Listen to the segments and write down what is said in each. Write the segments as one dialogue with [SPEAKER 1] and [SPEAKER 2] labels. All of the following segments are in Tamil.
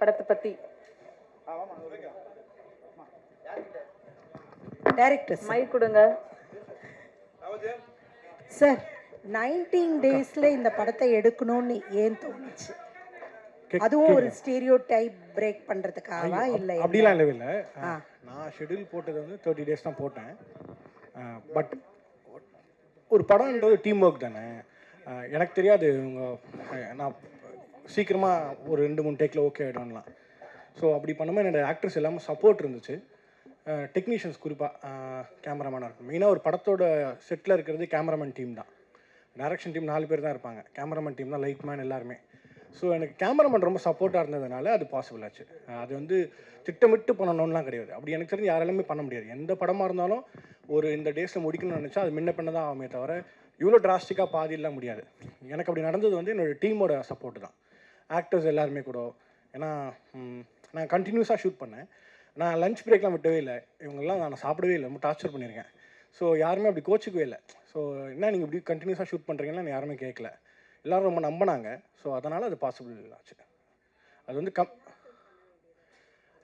[SPEAKER 1] படத்தை பற்றி.
[SPEAKER 2] டைரக்டர்
[SPEAKER 1] மைக் கொடுங்க
[SPEAKER 2] சார். 19 டேஸ்ல இந்த படத்தை எடுக்கணும்னு ஏன் தோணுச்சு? அதுவும் ஒரு ஸ்டீரியோ டைப் பிரேக் பண்றதுக்காகவா? இல்லை
[SPEAKER 3] அப்படிலாம் இல்லை. நான் ஷெட்யூல் போட்டது வந்து 30 டேஸ் தான் போட்டேன். பட் ஒரு படம்ன்றது டீம் ஒர்க் தானே. எனக்கு தெரியாது நான் சீக்கிரமாக ஒரு 2-3 டேக்கில் ஓகே ஆகிடும்லாம். ஸோ அப்படி பண்ணும்போது என்னோடய ஆக்டர்ஸ் எல்லாமே சப்போர்ட் இருந்துச்சு. டெக்னீஷியன்ஸ் குறிப்பாக கேமராமேனாக இருக்கும். மெயினாக ஒரு படத்தோட செட்டில் இருக்கிறது கேமராமேன் டீம் தான். டைரக்ஷன் டீம் 4 பேர் தான் இருப்பாங்க. கேமராமேன் டீம் தான் லைட் மேன் எல்லாருமே. ஸோ எனக்கு கேமராமேன் ரொம்ப சப்போர்ட்டாக இருந்ததுனால அது பாசிபிள் ஆச்சு. அது வந்து திட்டமிட்டு பண்ணணும்லாம் கிடையாது. அப்படி எனக்கு தெரிஞ்சு யாராலுமே பண்ண முடியாது. எந்த படமாக இருந்தாலும் ஒரு இந்த டேஸில் முடிக்கணும்னு நினச்சா அது முன்ன பண்ண தான் ஆகுமே தவிர இவ்வளோ டிராஸ்டிக்காக பாதியெல்லாம் முடியாது. எனக்கு அப்படி நடந்தது வந்து என்னோடய டீமோட சப்போர்ட்டு தான். ஆக்டர்ஸ் எல்லாருமே கூட. ஏன்னா நான் கண்டினியூஸாக ஷூட் பண்ணேன். நான் லஞ்ச் பிரேக்லாம் விட்டவே இல்லை. இவங்கெல்லாம் நான் சாப்பிடவே இல்லை. ரொம்ப டார்ச்சர் பண்ணியிருக்கேன். ஸோ யாருமே அப்படி கோச்சிக்கவே இல்லை. ஸோ என்ன நீங்கள் இப்படி கண்டினியூஸாக ஷூட் பண்ணுறீங்கன்னா யாருமே கேட்கல. எல்லோரும் ரொம்ப நம்பினாங்க. ஸோ அதனால் அது பாசிபிள் ஆச்சு. அது வந்து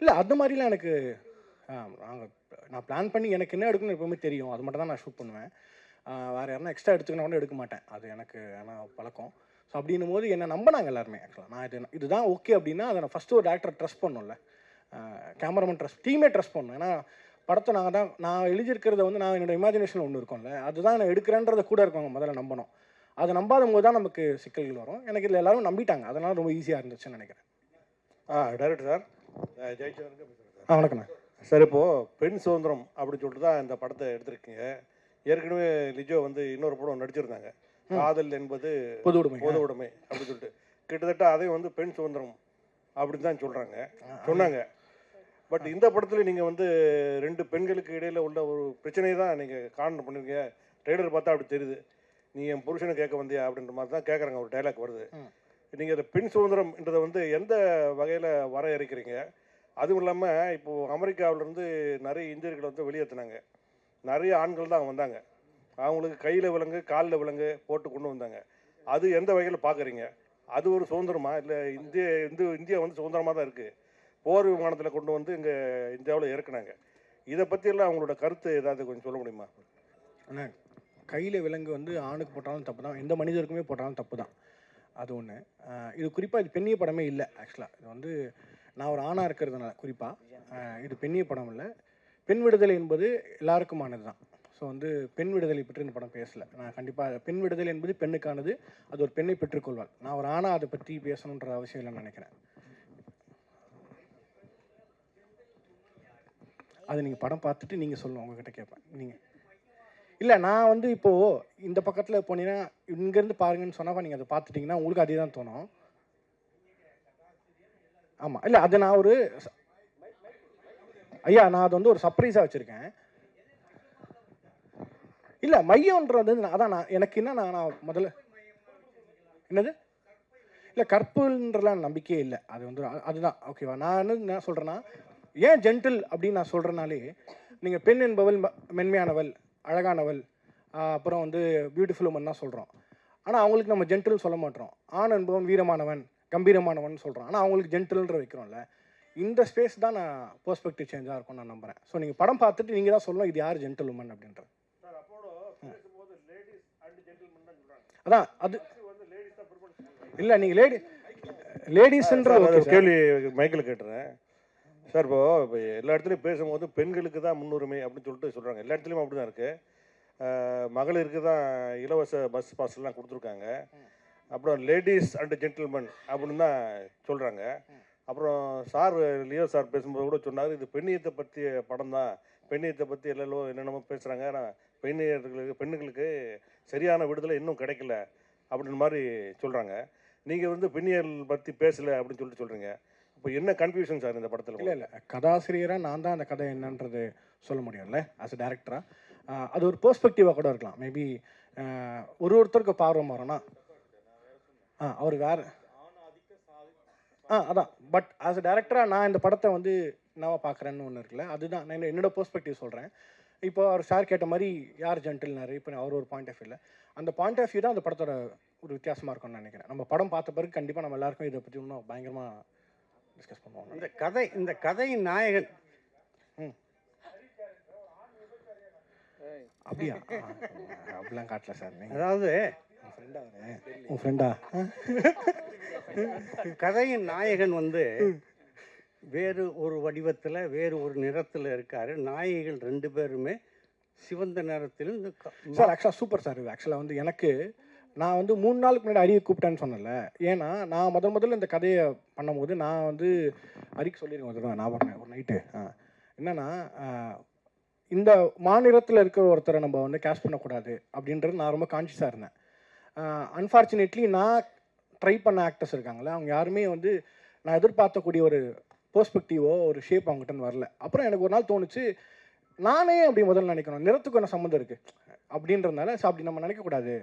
[SPEAKER 3] இல்லை அந்த மாதிரிலாம் எனக்கு நான் பிளான் பண்ணி எனக்கு என்ன எடுக்கணும்னு எப்பவுமே தெரியும். அது மட்டும் தான் நான் ஷூட் பண்ணுவேன். வேறு யாருன்னா எக்ஸ்ட்ரா எடுத்துக்கணும் கூட எடுக்க மாட்டேன். அது எனக்கு பழக்கம். ஸோ அப்படின்னும் போது என்னை நம்பினாங்க எல்லாருமே. ஆக்சுவலாக நான் இதுதான் ஓகே அப்படின்னா அதை நான் ஃபஸ்ட்டு ஒரு டேரக்டரை ட்ரஸ்ட் பண்ணணும்ல. கேமராமேன் ட்ரஸ்ட், டீமே ட்ரஸ்ட் பண்ணணும். ஏன்னா படத்தை நான் எழுதியிருக்கிறத வந்து நான் என்னோடய இமேஜினேஷன் ஒன்று இருக்கும்ல, அதுதான் நான் எடுக்கிறேன்றதை கூட இருக்கவங்க முதல்ல நம்பணும். அதை நம்பாத போது தான் நமக்கு சிக்கல்கள் வரும். எனக்கு இதில் எல்லாரும் நம்பிட்டாங்க. அதனால் ரொம்ப ஈஸியாக இருந்துச்சுன்னு நினைக்கிறேன்.
[SPEAKER 4] Director sir, Jayachandran
[SPEAKER 3] sir. வணக்கண்ணா
[SPEAKER 4] சார். இப்போது பெண் சுதந்திரம் அப்படின்னு சொல்லிட்டு தான் இந்த படத்தை எடுத்திருக்கீங்க. ஏற்கனவே லிஜோ வந்து இன்னொரு படம் நடிச்சிருந்தாங்க, காதல் என்பது பொது உடைமை அப்படின்னு சொல்லிட்டு. கிட்டத்தட்ட அதையும் வந்து பெண் சுதந்திரம் அப்படின்னு தான் சொன்னாங்க. பட் இந்த படத்தில் நீங்கள் வந்து 2 பெண்களுக்கு இடையில் உள்ள ஒரு பிரச்சனையை தான் நீங்கள் காரணம் பண்ணிருக்கீங்க. ட்ரெய்லர் பார்த்தா அப்படி தெரியுது. நீ என் புருஷனை கேட்க வந்தியா அப்படின்ற மாதிரி தான் கேட்குறாங்க. ஒரு டைலாக் வருது. நீங்கள் இந்த பெண் சுதந்திரம்ன்றதை வந்து எந்த வகையில் வரையறுக்கிறீங்க? அதுவும் இல்லாமல் இப்போது அமெரிக்காவிலேருந்து நிறைய இந்தியர்களை வந்து வெளியேற்றினாங்க. நிறைய ஆண்கள் தான் வந்தாங்க. அவங்களுக்கு கையில் விலங்கு காலில் விலங்கு போட்டு கொண்டு வந்தாங்க. அது எந்த வகையில் பார்க்குறீங்க? அது ஒரு சுதந்திரமா? இல்லை இந்தியா வந்து சுதந்திரமாக தான் இருக்குது. போர் விமானத்தில் கொண்டு வந்து இங்கே இந்தியாவில் இறக்குனாங்க. இதை பற்றியெல்லாம் அவங்களோட கருத்து ஏதாவது கொஞ்சம் சொல்ல முடியுமா?
[SPEAKER 3] ஆனால் கையில் விலங்கு வந்து ஆணுக்கு போட்டாலும் தப்பு தான், எந்த மனிதருக்குமே போட்டாலும் தப்பு தான். அது ஒன்று. இது குறிப்பாக இது பெண்ணிய படமே இல்லை. ஆக்சுவலாக இது வந்து நான் ஒரு ஆணாக இருக்கிறதுனால குறிப்பாக இது பெண்ணிய படம் இல்லை. பெண் விடுதலை என்பது எல்லாருக்குமானது தான். ஸோ வந்து பெண் விடுதலை பற்றி இந்த படம் பேசலை. நான் கண்டிப்பாக பெண் விடுதலை என்பது பெண்ணுக்கானது. அது ஒரு பெண்ணை பெற்றுக்கொள்வாள். நான் ஒரு ஆணாக அதை பற்றி பேசணுன்ற அவசியம் இல்லைன்னு நினைக்கிறேன். அது நீங்கள் படம் பார்த்துட்டு நீங்கள் சொல்லணும். உங்ககிட்ட கேட்பேன். நீங்கள் இல்லை, நான் வந்து இப்போது இந்த பக்கத்தில் போனீங்கன்னா இங்கேருந்து பாருங்கன்னு சொன்னால் நீங்கள் அதை பார்த்துட்டிங்கன்னா உங்களுக்கு அதே தான் தோணும். ஆமாம். இல்லை அது நான் ஒரு நான் அது வந்து ஒரு சர்ப்ரைஸாக வச்சுருக்கேன். இல்லை மையம்ன்றது அதான் எனக்கு என்ன நான் முதல்ல என்னது இல்லை கற்புன்றலாம் நம்பிக்கையே இல்லை. அது வந்து அதுதான் ஓகேவா. நான் என்ன சொல்கிறேன்னா, ஏன் ஜென்டில் அப்படின்னு நான் சொல்கிறனாலே, நீங்கள் பெண் என்பவள் மென்மையானவள், அழகானவள், அப்புறம் வந்து பியூட்டிஃபுல் உமன் தான் சொல்கிறோம். ஆனால் அவங்களுக்கு நம்ம ஜென்டில்னு சொல்ல மாட்டோம். ஆண் என்பவன் வீரமானவன், கம்பீரமானவன் சொல்கிறோம். ஆனால் அவங்களுக்கு ஜென்டில்ன்ற வைக்கிறோம்ல. இந்த ஸ்பேஸ் தான் நான் பெர்ஸ்பெக்டிவ் சேஞ்சாக இருக்கும்னு நான் நம்புகிறேன். ஸோ நீங்கள் படம் பார்த்துட்டு நீங்கள் தான் சொல்லணும் இது யார் ஜென்டில் உமன் அப்படின்றது. அதான் அது இல்லை, நீங்கள் லேடிஸ்ன்ற
[SPEAKER 4] கேள்வி மைக்கில் கேட்டுறேன் சார். இப்போ எல்லா இடத்துலையும் பேசும்போது பெண்களுக்கு தான் முன்னுரிமை அப்படின்னு சொல்லிட்டு சொல்கிறாங்க. எல்லா இடத்துலையும் அப்படி தான் இருக்குது. மகளிருக்கு தான் இலவச பஸ் பாஸ்லாம் கொடுத்துருக்காங்க. அப்புறம் லேடிஸ் அண்ட் ஜென்டில்மேன் அப்படின்னு தான் சொல்கிறாங்க. அப்புறம் சார் லியோ சார் பேசும்போது கூட சொன்னார், இது பெண்ணியத்தை பற்றிய படம் தான், பெண்ணியத்தை பற்றி என்னென்னமோ பேசுகிறாங்க. ஆனால் பெண்ணுங்களுக்கு சரியான விடுதலை இன்னும் கிடைக்கல அப்படின்னு மாதிரி சொல்கிறாங்க. நீங்கள் வந்து பெண்ணியல் பற்றி பேசலை அப்படின்னு சொல்கிறீங்க. இப்போ என்ன கன்ஃபியூஷன் சார் இந்த படத்தில்?
[SPEAKER 3] இல்லை கதாசிரியராக நான் தான் அந்த கதை என்னன்றது சொல்ல முடியும்ல. ஆஸ் அ டேரக்டராக அது ஒரு பெர்ஸ்பெக்டிவாக கூட இருக்கலாம். மேபி ஒருத்தருக்கு பார்வை மாறோன்னா அவர் வேறு அதான். பட் ஆஸ் அ டேரக்டராக நான் இந்த படத்தை வந்து என்னவா பார்க்குறேன்னு ஒன்று இருக்குல்ல, அதுதான் நான் என்னோட பெர்ஸ்பெக்டிவ் சொல்கிறேன். இப்போ அவர் சார் கேட்ட மாதிரி யார் ஜென்டில்னாரு, இப்போ அவர் ஒரு பாயிண்ட் ஆஃப் வியூவில் அந்த பாயிண்ட் ஆஃப் வியூ தான் அந்த படத்தோட ஒரு வித்தியாசமாக இருக்கும்னு நினைக்கிறேன். நம்ம படம் பார்த்த பிறகு கண்டிப்பாக நம்ம எல்லாருக்கும் இதை பற்றி இன்னும் பயங்கரமாக டிஸ்கஸ் பண்ணுவோம்.
[SPEAKER 1] இந்த கதையின் நாயகன்
[SPEAKER 3] அப்படியா? அப்படிலாம் காட்டல சார்.
[SPEAKER 1] அதாவது
[SPEAKER 3] உன் ஃப்ரெண்டா?
[SPEAKER 1] கதையின் நாயகன் வந்து வேறு ஒரு வடிவத்தில் வேறு ஒரு நிறத்தில் இருக்காரு. நாயகிகள் 2 பேருமே சிவந்த நிறத்திலும்.
[SPEAKER 3] சார் ஆக்சுவலாக சூப்பர் சார். இது ஆக்சுவலாக வந்து எனக்கு நான் வந்து 3 நாளுக்கு முன்னாடி அரியை கூப்பிட்டேன்னு சொன்னல. ஏன்னா நான் முதல்ல இந்த கதையை பண்ணும்போது நான் வந்து அரிக்கு சொல்லியிருக்கேன் ஒரு தடவை, நான் பண்ணேன் ஒரு நைட்டு. என்னன்னா இந்த மாநிலத்தில் இருக்கிற ஒருத்தரை நம்ம வந்து கேஷ் பண்ணக்கூடாது அப்படின்றது நான் ரொம்ப கான்ஷியஸாக இருந்தேன். அன்ஃபார்ச்சுனேட்லி நான் ட்ரை பண்ண ஆக்டர்ஸ் இருக்காங்களே, அவங்க யாருமே வந்து நான் எதிர்பார்க்கக்கூடிய ஒரு பெர்ஸ்பெக்டிவோ ஒரு ஷேப் அவங்ககிட்ட வரல. அப்புறம் எனக்கு ஒரு நாள் தோணுச்சு, நானே அப்படி முதல்ல நினைக்கணும், நிறத்துக்கு என்ன சம்மந்தம் இருக்குது அப்படின்றதுனால அப்படி நம்ம நினைக்கக்கூடாது,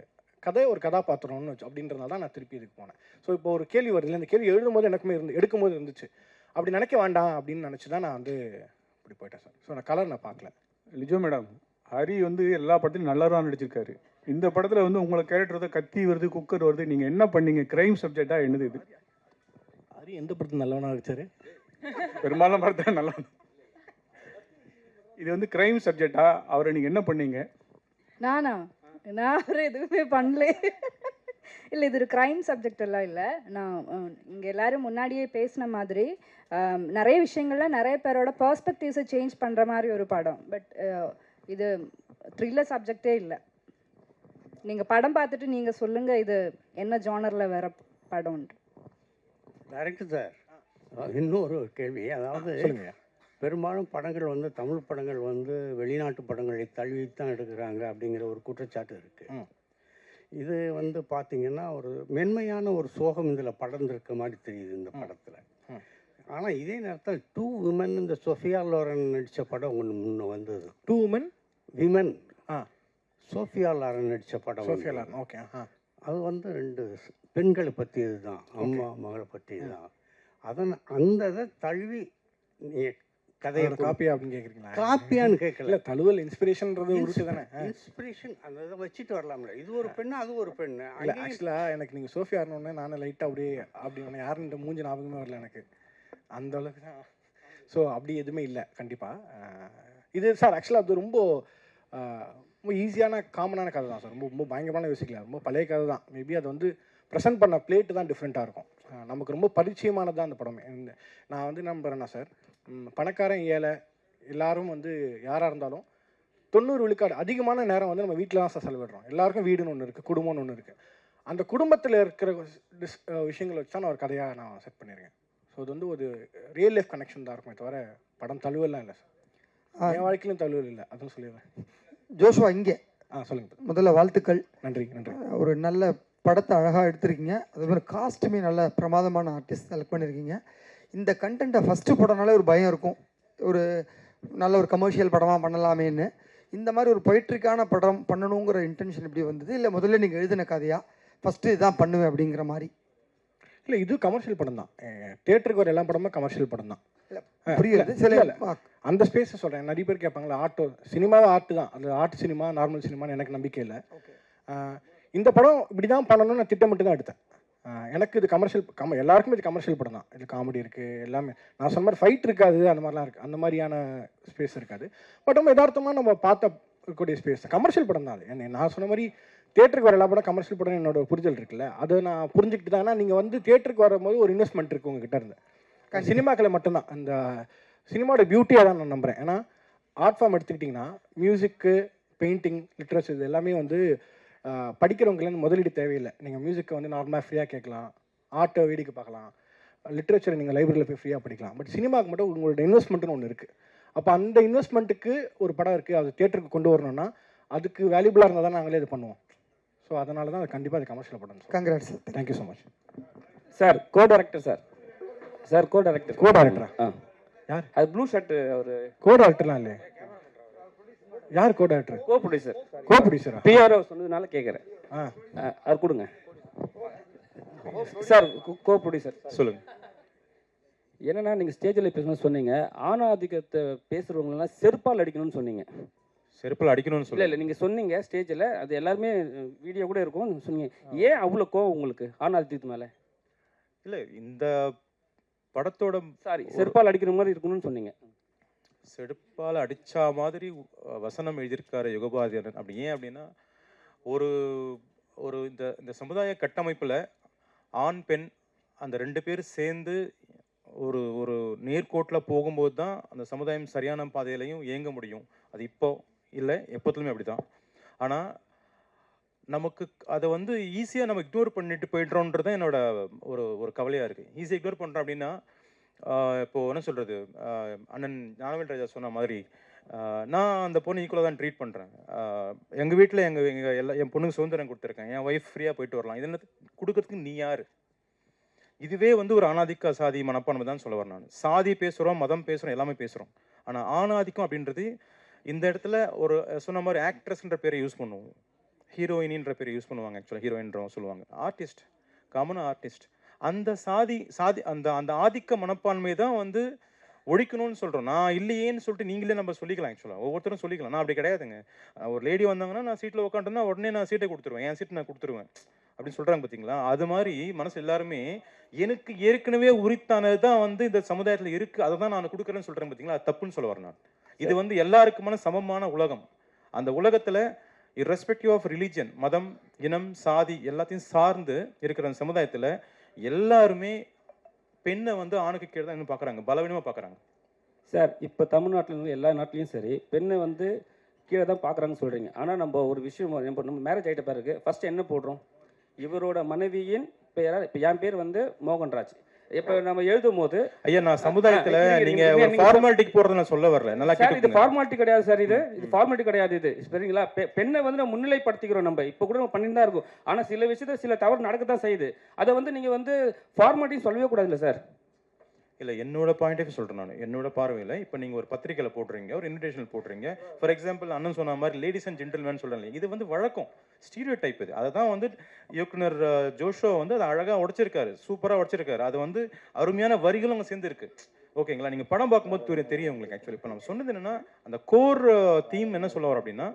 [SPEAKER 3] கதை ஒரு கதாபாத்திரம்னு வச்சு அப்படின்றதுனால தான் நான் திருப்பி இதுக்கு போனேன். ஸோ இப்போ ஒரு கேள்வி வருது, இந்த கேள்வி எழுதும்போது எனக்குமே எடுக்கும்போது இருந்துச்சு, அப்படி நினைக்க வேண்டாம் அப்படின்னு நினச்சி தான் நான் வந்து இப்படி போயிட்டேன் சார். ஸோ நான் கலர் நான் பார்க்கல.
[SPEAKER 5] லிஜோ மேடம், ஹரி வந்து எல்லா படத்துலையும் நல்லா தான் நடிச்சிருக்காரு. இந்த படத்தில் வந்து உங்களை கேரக்டர் தான் கத்தி வருது, குக்கர் வருது, நீங்கள் என்ன பண்ணீங்க? கிரைம் சப்ஜெக்டாக என்னது இது?
[SPEAKER 3] ஹரி எந்த படத்தில் நல்லவனா நடிச்சாரு?
[SPEAKER 5] பெரும்பாலும் படத்தில் நல்லா. இது வந்து கிரைம் சப்ஜெக்டா? அவரை நீங்கள் என்ன பண்ணீங்க?
[SPEAKER 6] நான் அவர் எதுவுமே பண்ணல. இல்லை, இது ஒரு க்ரைம் சப்ஜெக்ட் எல்லாம் இல்லை. நான் இங்கே எல்லாரும் முன்னாடியே பேசின மாதிரி நிறைய விஷயங்கள்ல நிறைய பேரோட பெர்ஸ்பெக்டிவ்ஸை சேஞ்ச் பண்ணுற மாதிரி ஒரு படம். பட் இது த்ரில்லர் சப்ஜெக்டே இல்லை. நீங்கள் படம் பார்த்துட்டு நீங்கள் சொல்லுங்கள் இது என்ன ஜானரில் வேற படம்ன்ட்டு.
[SPEAKER 1] டைரக்டர் சார், இன்னொரு கேள்வி. அதாவது பெரும்பாலும் படங்கள் வந்து தமிழ் படங்கள் வந்து வெளிநாட்டு படங்களை தழுவித்தான் எடுக்கிறாங்க அப்படிங்கிற ஒரு குற்றச்சாட்டு இருக்குது. இது வந்து பார்த்தீங்கன்னா ஒரு மென்மையான ஒரு சோகம் இதில் படர்ந்திருக்க மாதிரி தெரியுது இந்த படத்தில். ஆனால் இதே நேரத்தில் 2 விமன், இந்த சோஃபியா லோரன் நடித்த படம் ஒன்று முன்ன வந்தது.
[SPEAKER 3] 2 விமன்
[SPEAKER 1] சோஃபியா லாரன் நடித்த படம்.
[SPEAKER 3] Sophia Loren, okay.
[SPEAKER 1] அது வந்து 2 பெண்களை பற்றியது தான், அம்மா மகளை பற்றியது தான். அந்த இதை தழுவி கதையை
[SPEAKER 3] காப்பியா அப்படின்னு கேட்குறீங்களா?
[SPEAKER 1] காப்பியான்னு கேட்கல,
[SPEAKER 3] இல்லை தழுவல் இன்ஸ்பிரேஷன்றது உருட்டு தானே.
[SPEAKER 1] இன்ஸ்பிரேஷன் அந்த இதை வச்சுட்டு வரலாம்ல. இது ஒரு பெண்ணு, அது ஒரு பெண்ணு.
[SPEAKER 3] இல்லை ஆக்சுவலாக எனக்கு நீங்கள் சோஃபியா ஆடணுன்னே நானும் லைட்டாக அப்படியே அப்படி யாருன்ற மூஞ்சி ஞாபகமே வரல எனக்கு அந்த அளவுக்கு தான். ஸோ அப்படி எதுவுமே இல்லை கண்டிப்பாக. இது சார் ஆக்சுவலாக அது ரொம்ப ரொம்ப ஈஸியான காமனான கதை தான் சார். ரொம்ப ரொம்ப பயங்கரமான யோசிக்கல, ரொம்ப பழைய கதை தான். மேபி அது வந்து ப்ரெசென்ட் பண்ண பிளேட்டு தான் டிஃப்ரெண்ட்டாக இருக்கும். நமக்கு ரொம்ப பரிச்சயமானது தான் அந்த படமே. நான் வந்து நம்புறேன்னா சார், பணக்காரன் ஏழை எல்லாரும் வந்து யாராக இருந்தாலும் 90 விழுக்காடு அதிகமான நேரம் வந்து நம்ம வீட்டில் தான் சார் செலவிடுறோம். எல்லாருக்கும் வீடுன்னு ஒன்று இருக்குது, குடும்பம்னு ஒன்று இருக்குது. அந்த குடும்பத்தில் இருக்கிற விஷயங்களை வச்சு தான் நான் ஒரு கதையாக நான் செட் பண்ணியிருக்கேன். ஸோ அது வந்து ஒரு ரியல் லைஃப் கனெக்ஷன் தான் இருக்குமே தவிர படம் தழுவலாம் இல்லை சார். என் வாழ்க்கையிலும் தழுவல் இல்லை, அதுவும் சொல்லிடுறேன்.
[SPEAKER 2] ஜோஷுவா இங்கே
[SPEAKER 3] சொல்லுங்கள்.
[SPEAKER 2] முதல்ல வாழ்த்துக்கள்.
[SPEAKER 3] நன்றி நன்றி.
[SPEAKER 2] ஒரு நல்ல படத்தை அழகாக எடுத்திருக்கீங்க. அதுமாதிரி காஸ்ட்டுமே நல்ல பிரமாதமான ஆர்டிஸ்ட் செலக்ட் பண்ணியிருக்கீங்க. இந்த கண்டென்ட்டை ஃபஸ்ட்டு படம்னாலே ஒரு பயம் இருக்கும், ஒரு நல்ல ஒரு கமர்ஷியல் படமாக பண்ணலாமேன்னு. இந்த மாதிரி ஒரு பொய்ட்ரிக்கான படம் பண்ணணுங்கிற இன்டென்ஷன் எப்படி வந்தது? இல்லை முதல்ல நீங்கள் எழுதின கதையா ஃபஸ்ட்டு இதுதான் பண்ணுவேன் அப்படிங்கிற மாதிரி?
[SPEAKER 3] இல்லை, இது கமர்ஷியல் படம் தான். தியேட்டருக்கு வர எல்லா படமும் கமர்ஷியல் படம் தான்.
[SPEAKER 2] புரியுது. சில
[SPEAKER 3] அந்த ஸ்பேஸை சொல்கிறேன். நிறைய பேர் கேட்பாங்களா, ஆர்ட்டோ சினிமாவை ஆர்ட் தான், அது ஆர்ட் சினிமா நார்மல் சினிமான்னு எனக்கு நம்பிக்கை இல்லை. இந்த படம் இப்படி தான் பண்ணணும்னு நான் திட்டமிட்டு தான் எடுத்தேன். எனக்கு இது கமர்ஷியல் எல்லாருக்குமே இது கமர்ஷியல் படம் தான். இது காமெடி இருக்குது, எல்லாமே நான் சொன்ன மாதிரி ஃபைட் இருக்காது, அந்த மாதிரிலாம் இருக்குது, அந்த மாதிரியான ஸ்பேஸ் இருக்காது. பட் நம்ம யதார்த்தமாக நம்ம பார்க்கக்கூடிய ஸ்பேஸ் கமர்ஷியல் படம் தான். அது நான் சொன்ன மாதிரி தியேட்டருக்கு வர எல்லா படம் கமர்ஷியல் படம் என்னோட புரிதல் இருக்குல்ல, அதை நான் புரிஞ்சுக்கிட்டு தான். ஏன்னா நீங்கள் வந்து தியேட்டருக்கு வரும்போது ஒரு இன்வெஸ்ட்மெண்ட் இருக்குது உங்ககிட்ட இருந்து. சினிமாக்களை மட்டும்தான் அந்த சினிமாவோட பியூட்டியாக தான் நான் நம்புகிறேன். ஏன்னா ஆர்ட் ஃபார்ம் எடுத்துக்கிட்டிங்கன்னா மியூசிக்கு, பெயிண்டிங், லிட்ரேச்சர் இது எல்லாமே வந்து படிக்கிறவங்களுக்கு முதலீடு தேவையில்லை. நீங்கள் மியூசிக்கை வந்து நார்மலாக ஃப்ரீயாக கேட்கலாம், ஆர்ட்டை வேடிக்கை பார்க்கலாம், லிட்ரேச்சரை நீங்கள் லைப்ரரியில் போய் ஃப்ரீயாக படிக்கலாம். பட் சினிமாவுக்கு மட்டும் உங்களோட இன்வெஸ்ட்மெண்ட்டுன்னு ஒன்று இருக்குது. அப்போ அந்த இன்வெஸ்ட்மெண்ட்டுக்கு ஒரு படம் இருக்குது, அது தியேட்டருக்கு கொண்டு வரணும்னா அதுக்கு வேல்யூபிளாக இருந்தால் தான் நாங்களே இது பண்ணுவோம். ஸோ அதனால தான் அது கண்டிப்பாக அது கமர்ஷியல் படம்.
[SPEAKER 2] Congrats sir.
[SPEAKER 3] Thank you so much
[SPEAKER 7] sir. Co director sir. Sir co director.
[SPEAKER 3] Co டைரக்டரா? யார் அது?
[SPEAKER 7] ப்ளூ ஷர்ட் அவர்.
[SPEAKER 3] கோ டைரக்டர்லாம் இல்லையே. யார் co director?
[SPEAKER 7] Co producer.
[SPEAKER 3] Co ப்ரொடியூசரா?
[SPEAKER 7] பிஆர்ஓ சொன்னதுனால கேட்குறேன். அது கொடுங்க சார். கோ ப்ரொடியூசர்
[SPEAKER 5] சொல்லுங்க.
[SPEAKER 7] என்னன்னா நீங்கள் ஸ்டேஜில் பேசணும்னு சொன்னீங்க, ஆணாதிக்கத்தை பேசுகிறவங்களெல்லாம் செருப்பால் அடிக்கணும்னு சொன்னீங்க.
[SPEAKER 5] செருப்பில் அடிக்கணும்னு
[SPEAKER 7] இல்லை இல்லை, நீங்கள் சொன்னீங்க ஸ்டேஜில், அது எல்லாருமே வீடியோ கூட இருக்கும் சொன்னீங்க. ஏன் அவ்வளோ கோவம் உங்களுக்கு ஆணாதிக்கத்து மேலே?
[SPEAKER 5] இல்லை, இந்த
[SPEAKER 8] படத்தோட
[SPEAKER 7] செருப்பால் அடிக்கிற மாதிரி இருக்கணும்னு சொன்னீங்க.
[SPEAKER 8] செருப்பால் அடிச்சா மாதிரி வசனம் எழுதியிருக்காரு யுகபாரதியாரன். அப்படி ஏன் அப்படின்னா, ஒரு ஒரு இந்த சமுதாய கட்டமைப்பில் ஆண் பெண் அந்த 2 பேர் சேர்ந்து ஒரு ஒரு நேர்கோட்டில் போகும்போது தான் அந்த சமுதாயம் சரியான பாதையிலையும் இயங்க முடியும். அது இப்போ இல்லை, எப்போத்துலையுமே அப்படி தான். ஆனால் நமக்கு அதை வந்து ஈஸியாக நம்ம இக்னோர் பண்ணிட்டு போய்ட்றோன்றது தான் என்னோட ஒரு கவலையாக இருக்குது. ஈஸியாக இக்னோர் பண்ணுறோம் அப்படின்னா, இப்போது என்ன சொல்கிறது, அண்ணன் ஞானவேல் ராஜா சொன்ன மாதிரி நான் அந்த பொண்ணு ஈக்குவலாக தான் ட்ரீட் பண்ணுறேன். எங்கள் வீட்டில் என் பொண்ணுக்கு சுதந்திரம் கொடுத்துருக்கேன், என் ஒய்ஃப் ஃப்ரீயாக போயிட்டு வரலாம். இதெல்லாம் கொடுக்கறதுக்கு நீ யார்? இதுவே வந்து ஒரு ஆணாதிக்க சாதி மனப்பான்மை தான் சொல்ல வரேன் நான். சாதி பேசுகிறோம், மதம் பேசுகிறோம், எல்லாமே பேசுகிறோம். ஆனால் ஆணாதிக்கம் அப்படின்றது இந்த இடத்துல ஒரு சொன்ன மாதிரி ஆக்ட்ரஸ்ன்ற பேரை யூஸ் பண்ணுவோம், ஹீரோயினின்ற பேரை யூஸ் பண்ணுவாங்க. ஆக்சுவலாக ஹீரோயின்ற சொல்லுவாங்க, ஆர்டிஸ்ட், காமனாக ஆர்டிஸ்ட். அந்த சாதி அந்த அந்த ஆதிக்க மனப்பான்மை தான் வந்து ஒழிக்கணும்னு சொல்கிறோம். நான் இல்லையேன்னு சொல்லிட்டு நீங்களே நம்ம சொல்லிக்கலாம். ஆக்சுவலாக ஒவ்வொருத்தரும் சொல்லிக்கலாம். நான் அப்படி கிடையாதுங்க. ஒரு லேடி வந்தாங்கன்னா நான் சீட்டில் உட்காந்துன்னா உடனே நான் சீட்டை கொடுத்துருவேன், என் சீட்டை நான் கொடுத்துருவேன் அப்படின்னு சொல்கிறாங்க பார்த்தீங்களா? அது மாதிரி மனசு எல்லாருமே எனக்கு ஏற்கனவே உரித்தானது தான் வந்து இந்த சமுதாயத்தில் இருக்குது, அதை தான் நான் கொடுக்குறேன்னு சொல்கிறேன் பார்த்தீங்களா? அது தப்புன்னு சொல்ல வரேன் நான். இது வந்து எல்லாருக்குமான சமமான உலகம். அந்த உலகத்தில் irrespective ஆஃப் ரிலீஜன், மதம், இனம், சாதி எல்லாத்தையும் சார்ந்து இருக்கிற அந்த சமுதாயத்தில் எல்லாருமே பெண்ணை வந்து ஆணுக்கு கீழே தான் இன்னும் பார்க்குறாங்க, பலவீனமாக பார்க்குறாங்க.
[SPEAKER 7] சார், இப்போ தமிழ்நாட்டில் இருந்து எல்லா நாட்டிலையும் சரி பெண்ணை வந்து கீழே தான் பார்க்குறாங்கன்னு சொல்கிறீங்க. ஆனால் நம்ம ஒரு விஷயம், நம்ம மேரேஜ் ஆகிட்ட பிறகு ஃபஸ்ட்டு என்ன போடுறோம்? இவரோட மனைவியின் பெயரா, இப்போ என் பேர் வந்து மோகன்ராஜ். இப்போ நம்ம எழுதும் போது
[SPEAKER 8] ஐயா, நான் சமுதாயத்தில் நீங்கள் ஃபார்மாலிட்டிக்கு போகிறத நான் சொல்ல வரல. நல்லா
[SPEAKER 7] சார், இது ஃபார்மாலிட்டி கிடையாது சார், இது ஃபார்மாலிட்டி கிடையாது. இது சரிங்களா? பெண்ணை வந்து நம்ம முன்னிலைப்படுத்திக்கிறோம். நம்ம இப்போ கூட நம்ம பண்ணிட்டு தான் இருக்கும். ஆனால் சில விஷயத்தில் சில தவறு நடக்க தான் செய்யுது. அதை வந்து நீங்கள் வந்து ஃபார்மாலிட்டின்னு சொல்லவே கூடாதுல்ல சார்?
[SPEAKER 8] இல்லை, என்னோட பாயிண்ட் ஆஃப் சொல்கிறேன் நான். என்னோட பார்வையில் இப்போ நீங்கள் ஒரு பத்திரிக்கையில் போடுறீங்க, ஒரு இன்விடேஷன் போடுறீங்க. ஃபார் எக்ஸாம்பிள் அண்ணன் சொன்ன மாதிரி லேடிஸ் அண்ட் ஜென்டில்மேன் சொல்கிறாங்க. இது வந்து வழக்கம், ஸ்டீரியோ டைப். இது அதை தான் வந்து இயக்குனர் ஜோஷோ வந்து அதை அழகாக உடைச்சிருக்காரு, சூப்பராக உடைச்சிருக்காரு. அது வந்து அருமையான வரிகளும் அங்கே சேர்ந்துருக்கு. ஓகேங்களா? நீங்கள் படம் பார்க்கும்போது தெரியும் உங்களுக்கு. ஆக்சுவலி இப்போ நம்ம சொன்னது என்னென்னா, அந்த கோர் தீம் என்ன சொல்ல வரோம் அப்படின்னா,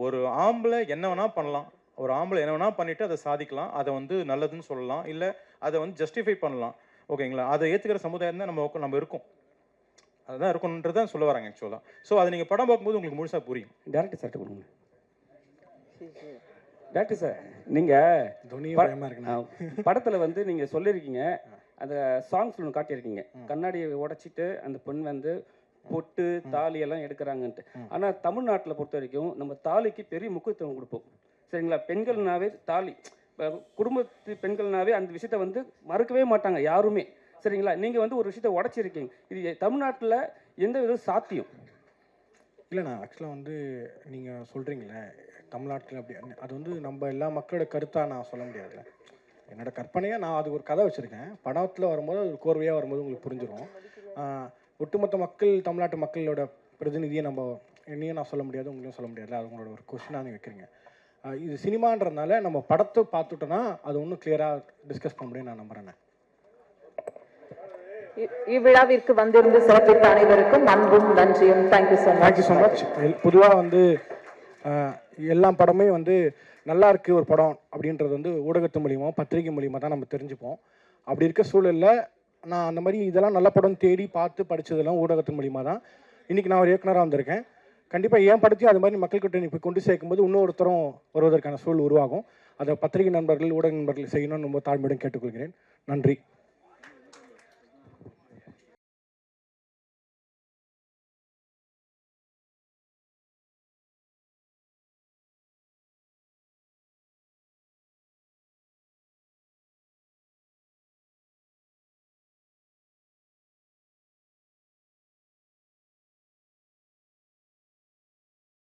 [SPEAKER 8] ஒரு ஆம்பளை என்ன வேணால் பண்ணலாம், ஒரு ஆம்பளை என்ன வேணால் பண்ணிவிட்டு அதை சாதிக்கலாம், அதை வந்து நல்லதுன்னு சொல்லலாம், இல்லை அதை வந்து ஜஸ்டிஃபை பண்ணலாம். ஓகேங்களா? அதை ஏற்றுக்கிற சமுதாயம் தான் நம்ம இருக்கோம், அதுதான் இருக்கணுன்றது தான் சொல்ல வராங்க ஆக்சுவலாக. ஸோ அதை நீங்கள் படம் பார்க்கும்போது உங்களுக்கு முழுசாக புரியும்.
[SPEAKER 7] டேரக்டர் சார்ட்ட கொடுங்க. டேரக்டர் சார், நீங்கள் படத்தில் வந்து நீங்கள் சொல்லியிருக்கீங்க, அந்த சாங்ஸ் ஒன்று காட்டியிருக்கீங்க, கண்ணாடியை உடைச்சிட்டு அந்த பெண் வந்து பொட்டு தாலி எல்லாம் எடுக்கிறாங்கன்ட்டு. ஆனால் தமிழ்நாட்டில் பொறுத்த வரைக்கும் நம்ம தாலிக்கு பெரிய முக்கியத்துவம் கொடுப்போம். சரிங்களா? பெண்கள்னாவே தாலி, குடும்பத்து பெண்கள்னாவே அந்த விஷயத்த வந்து மறுக்கவே மாட்டாங்க யாருமே. சரிங்களா? நீங்கள் வந்து ஒரு விஷயத்த உடைச்சிருக்கீங்க. இது தமிழ்நாட்டில் எந்த வித சாத்தியம்
[SPEAKER 3] இல்லைண்ணா. ஆக்சுவலாக வந்து நீங்கள் சொல்கிறீங்களே தமிழ்நாட்டில் அப்படி, அது வந்து நம்ம எல்லா மக்களோட கருத்தாக நான் சொல்ல முடியாதுல்ல. என்னோட கற்பனையாக நான் அது ஒரு கதை வச்சுருக்கேன். படத்தில் வரும்போது அது கோர்வையாக வரும்போது உங்களுக்கு புரிஞ்சிடும். ஒட்டுமொத்த மக்கள், தமிழ்நாட்டு மக்களோட பிரதிநிதியை நம்ம என்னையும் நான் சொல்ல முடியாது, உங்களையும் சொல்ல முடியாது. அது உங்களோட ஒரு கொஸ்டினாக நீங்கள் வைக்கிறீங்க. இது சினிமான்றதுனால நம்ம படத்தை பார்த்துட்டோன்னா அது ஒன்றும் கிளியராக டிஸ்கஸ் பண்ண முடியும் நான் நம்புறேன்.
[SPEAKER 9] இவ்விழாவிற்கு வந்திருந்து சிறப்பித்த அனைவருக்கும் அன்பும் நன்றியும். Thank you so much.
[SPEAKER 3] பொதுவாக வந்து எல்லா படமே வந்து நல்லா இருக்கு ஒரு படம் அப்படின்றது வந்து ஊடகத்து மூலியமாக, பத்திரிகை மூலியமாக தான் நம்ம தெரிஞ்சுப்போம். அப்படி இருக்க சூழலில் நான் அந்த மாதிரி இதெல்லாம் நல்ல படம் தேடி பார்த்து படித்ததெல்லாம் ஊடகத்து மூலியமாக தான். இன்றைக்கி நான் ஒரு இயக்குனராக வந்திருக்கேன். கண்டிப்பாக என் படத்தையும் அது மாதிரி மக்கள்கிட்ட இப்போ கொண்டு சேர்க்கும்போது இன்னொருத்தரும் வருவதற்கான சூழல் உருவாகும். அதை பத்திரிகை நண்பர்கள், ஊடக நண்பர்கள் செய்யணும்னு ரொம்ப தாழ்மையுடன் கேட்டுக்கொள்கிறேன். நன்றி.